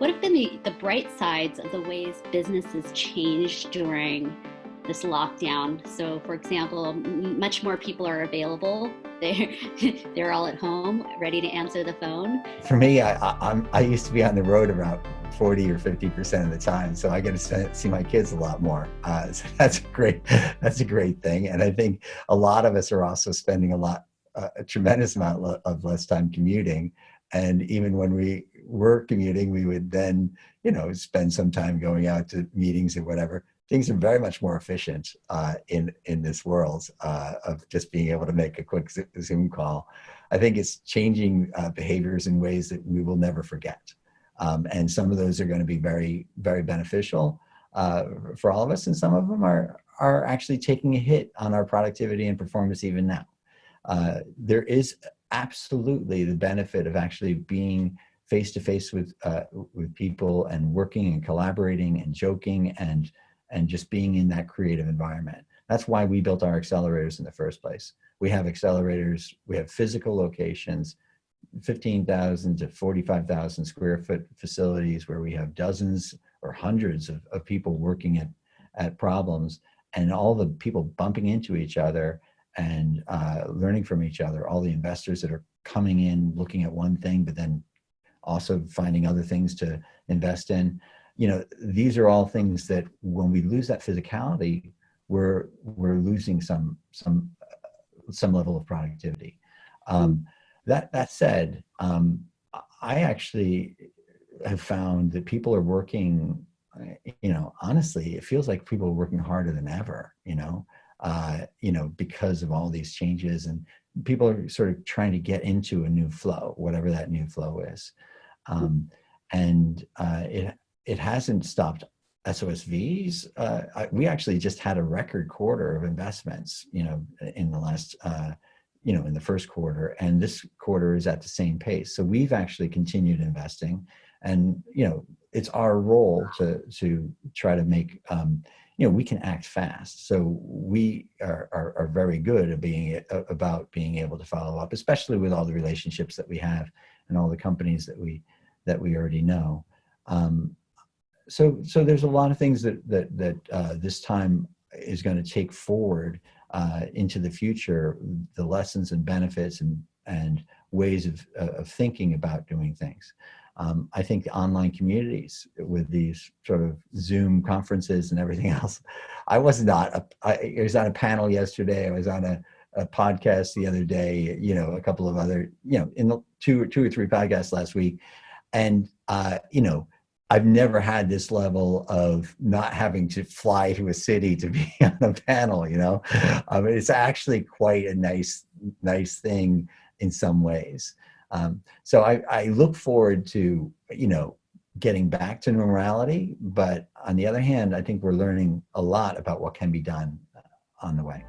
what have been the bright sides of the ways businesses changed during this lockdown? So, for example, much more people are available. They're all at home, ready to answer the phone. For me, I used to be on the road about 40 or 50% of the time, so I get to see my kids a lot more. So that's a great thing, and I think a lot of us are also spending a tremendous amount of less time commuting. And even when we were commuting, we would then, spend some time going out to meetings or whatever. Things are very much more efficient in this world of just being able to make a quick Zoom call. I think it's changing behaviors in ways that we will never forget. And some of those are going to be very, very beneficial for all of us. And some of them are actually taking a hit on our productivity and performance even now. There is absolutely the benefit of actually being face to face with people and working and collaborating and joking and just being in that creative environment. That's why we built our accelerators in the first place. We have accelerators, we have physical locations, 15,000 to 45,000 square foot facilities where we have dozens or hundreds of people working at problems, and all the people bumping into each other and learning from each other, all the investors that are coming in, looking at one thing, but then also finding other things to invest in. These are all things that when we lose that physicality, we're losing some level of productivity. That said, I actually have found that people are working, honestly, it feels like people are working harder than ever, because of all these changes, and people are sort of trying to get into a new flow, whatever that new flow is. It hasn't stopped SOSVs. We actually just had a record quarter of investments, in the last, in the first quarter, and this quarter is at the same pace. So we've actually continued investing, and, it's our role to try to make, we can act fast. So we are very good at about being able to follow up, especially with all the relationships that we have and all the companies that we already know. So there's a lot of things that this time is going to take forward into the future, the lessons and benefits and ways of thinking about doing things. I think the online communities with these sort of Zoom conferences and everything else. I was on a panel yesterday. I was on a podcast the other day, a couple of other, in the two or three podcasts last week. And, I've never had this level of not having to fly to a city to be on a panel, it's actually quite a nice thing in some ways. So I look forward to, getting back to normality, but on the other hand, I think we're learning a lot about what can be done on the way.